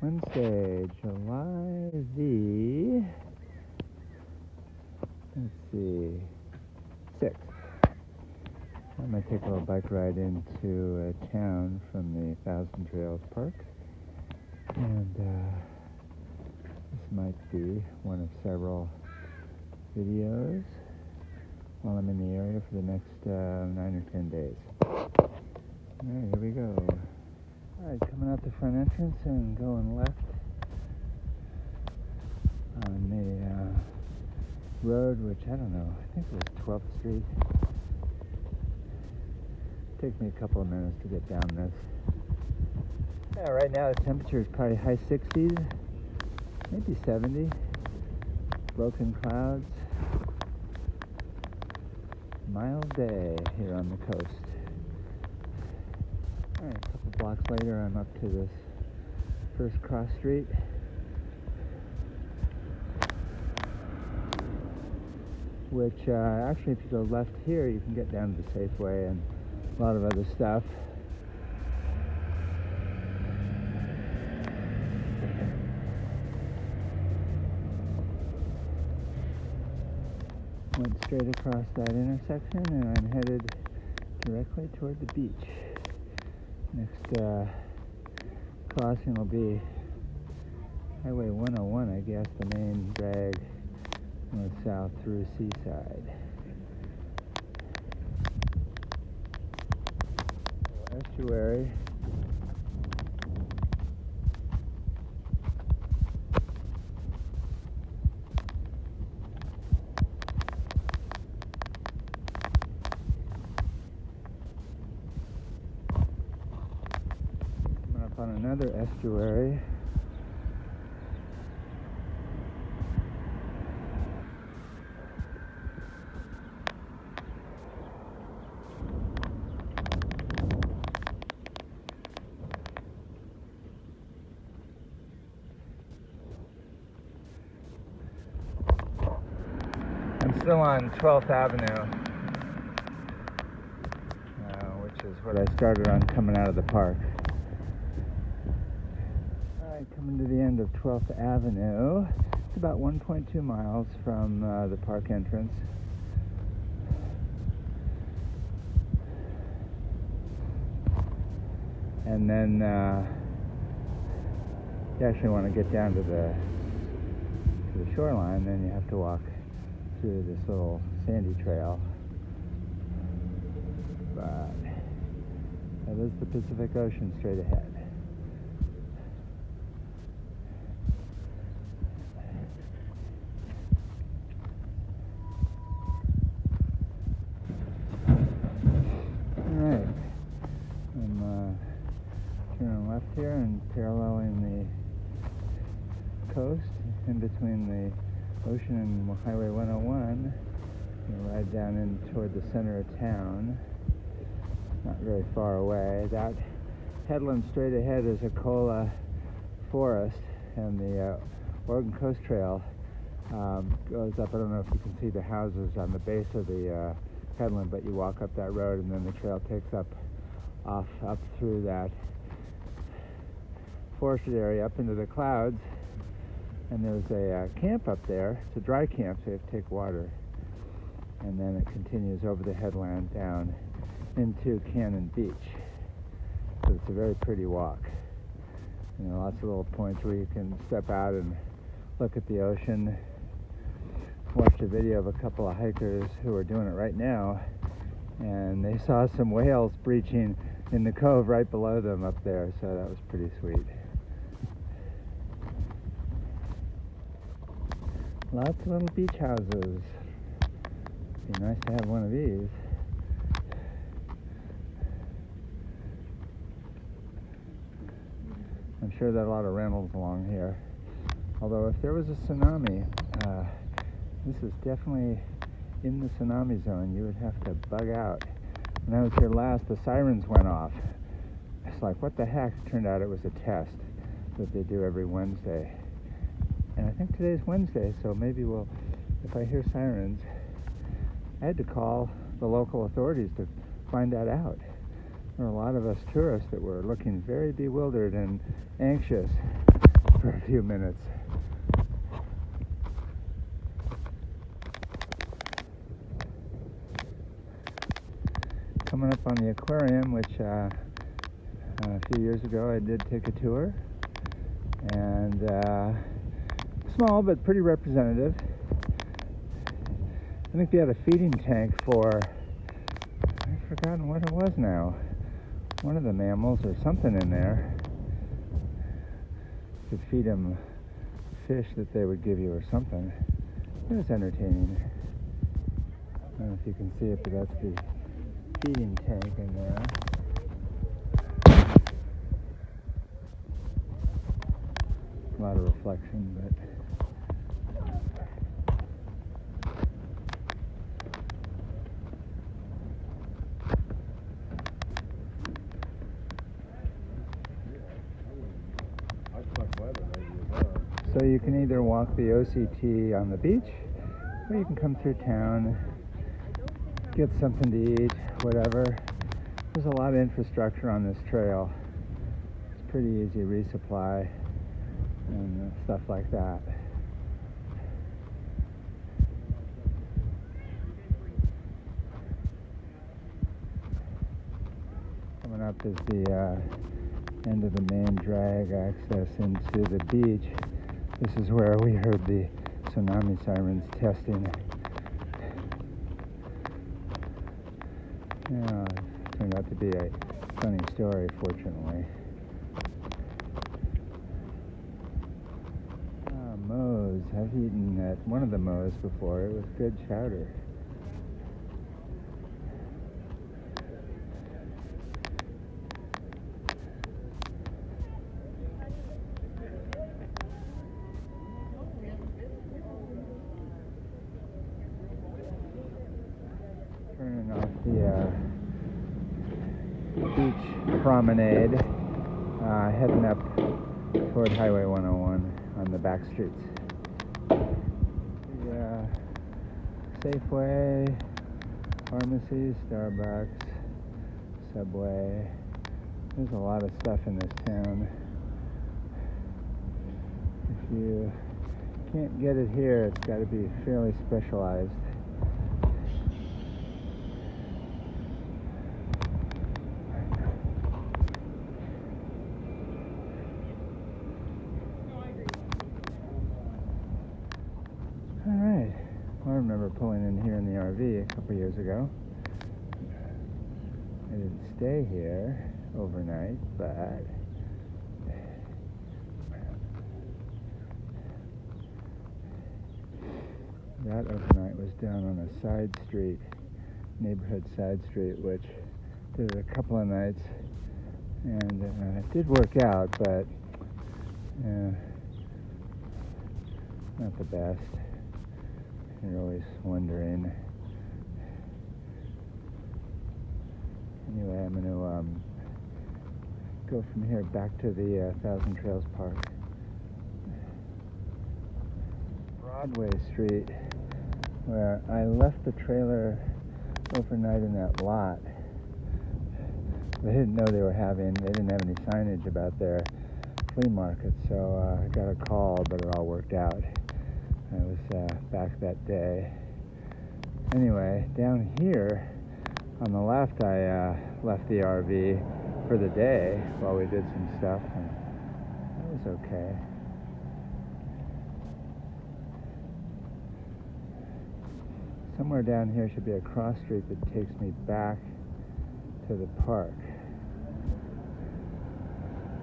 Wednesday, July the, let's see, 6th. I might take a little bike ride into town from the Thousand Trails Park. And this might be one of several videos while I'm in the area for the next 9 or 10 days. Alright, here we go. Alright, coming out the front entrance and going left on the road, which I don't know, I think it was 12th Street. Takes me a couple of minutes to get down this. Yeah, right now the temperature is probably high 60s, maybe 70. Broken clouds. Mild day here on the coast. Alright, a couple blocks later I'm up to this first cross street. Which actually if you go left here you can get down to the Safeway and a lot of other stuff. Went straight across that intersection and I'm headed directly toward the beach. Next crossing will be Highway 101, I guess, the main drag north south through Seaside. Estuary. On another estuary. I'm still on 12th Avenue, which is what I started on coming out of the park. Coming to the end of 12th Avenue. It's about 1.2 miles from the park entrance. And then you actually want to get down to the shoreline, then you have to walk through this little sandy trail. But that is the Pacific Ocean straight ahead. Turning left here and paralleling the coast in between the ocean and Highway 101. You ride down in toward the center of town, not very far away. That headland straight ahead is a cola forest, and the Oregon Coast Trail goes up. I don't know if you can see the houses on the base of the headland, but you walk up that road and then the trail takes up through that forested area up into the clouds, and there's a camp up there. It's a dry camp, so you have to take water, and then it continues over the headland down into Cannon Beach. So it's a very pretty walk. You know, lots of little points where you can step out and look at the ocean. Watched a video of a couple of hikers who are doing it right now, and they saw some whales breaching in the cove right below them up there, so that was pretty sweet. Lots of little beach houses. Be nice to have one of these. I'm sure there are a lot of rentals along here. Although if there was a tsunami, this is definitely in the tsunami zone. You would have to bug out. When I was here last, the sirens went off. It's like, what the heck? It turned out it was a test that they do every Wednesday. And I think today's Wednesday, so maybe if I hear sirens, I had to call the local authorities to find that out. There were a lot of us tourists that were looking very bewildered and anxious for a few minutes. Coming up on the aquarium, which a few years ago I did take a tour, and small but pretty representative. I think they had a feeding tank for, I've forgotten what it was now, one of the mammals or something in there. You could feed them fish that they would give you or something. It was entertaining. I don't know if you can see it, but that's the feeding tank in there. A lot of reflection, but so you can either walk the OCT on the beach, or you can come through town, get something to eat, whatever. There's a lot of infrastructure on this trail. It's pretty easy resupply and stuff like that. Coming up is the end of the main drag access into the beach. This is where we heard the tsunami sirens testing. Yeah, it turned out to be a funny story, fortunately. Moe's. I've eaten at one of the Moe's before. It was good chowder. Turning off the beach promenade, heading up toward Highway 101 on the back streets. The Safeway, pharmacy, Starbucks, Subway. There's a lot of stuff in this town. If you can't get it here, it's got to be fairly specialized. Alright, well, I remember pulling in here in the RV a couple years ago. I didn't stay here overnight, but that overnight was down on a side street, neighborhood side street, which did it a couple of nights, and it did work out, but not the best. You're always wondering. Anyway, I'm going to go from here back to the Thousand Trails Park. Broadway Street, where I left the trailer overnight in that lot. They didn't know they didn't have any signage about their flea market, so I got a call, but it all worked out. I was back that day. Anyway, down here on the left, I left the RV for the day while we did some stuff, and that was okay. Somewhere down here should be a cross street that takes me back to the park.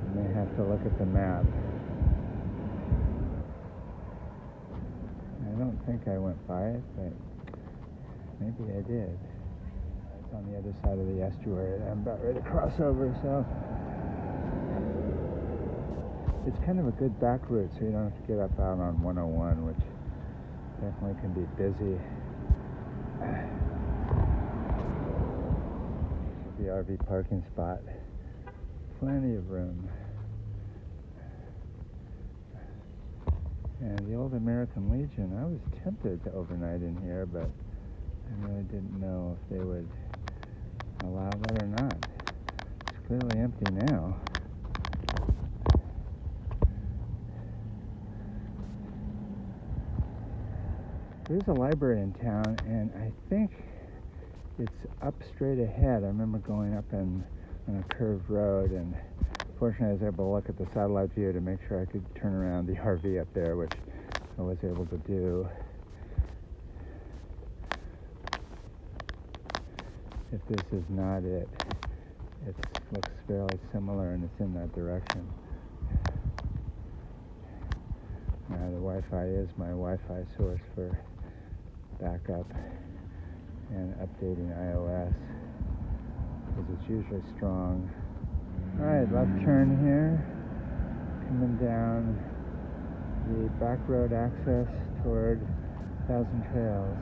I may have to look at the map. I don't think I went by it, but maybe I did. It's on the other side of the estuary. I'm about ready to cross over, so it's kind of a good back route, so you don't have to get up out on 101, which definitely can be busy. The RV parking spot. Plenty of room. And the old American Legion, I was tempted to overnight in here, but I really didn't know if they would allow that or not. It's clearly empty now. There's a library in town, and I think it's up straight ahead. I remember going up on a curved road, and fortunately I was able to look at the satellite view to make sure I could turn around the RV up there, which I was able to do. If this is not it, it looks fairly similar and it's in that direction. The Wi-Fi is my Wi-Fi source for backup and updating iOS, because it's usually strong. Alright, left turn here, coming down the back road access toward Thousand Trails.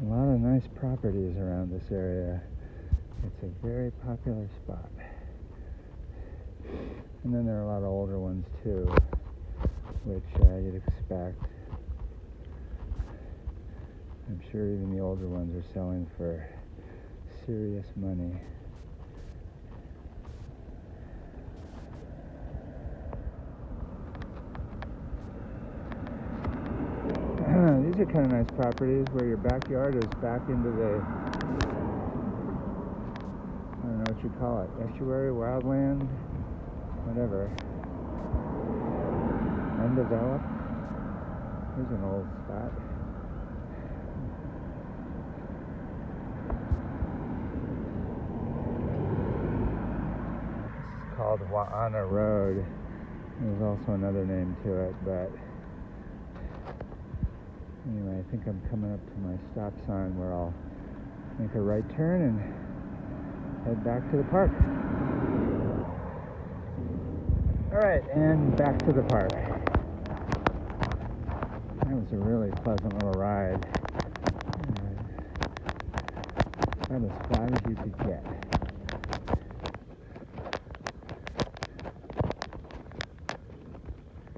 A lot of nice properties around this area. It's a very popular spot. And then there are a lot of older ones too, which you'd expect. I'm sure even the older ones are selling for serious money. These are kind of nice properties where your backyard is back into the, I don't know what you call it, estuary, wildland, whatever. Undeveloped. Here's an old spot. This is called Wa'ana Road. There's also another name to it, but anyway, I think I'm coming up to my stop sign where I'll make a right turn and head back to the park. Alright, and back to the park. That was a really pleasant little ride. About as flat as you could get.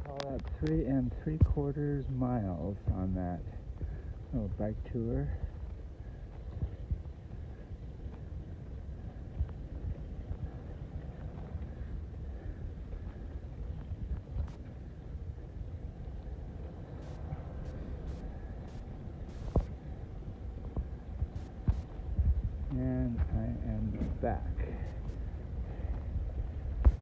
Call that 3 3/4 miles on that little bike tour. And I am back.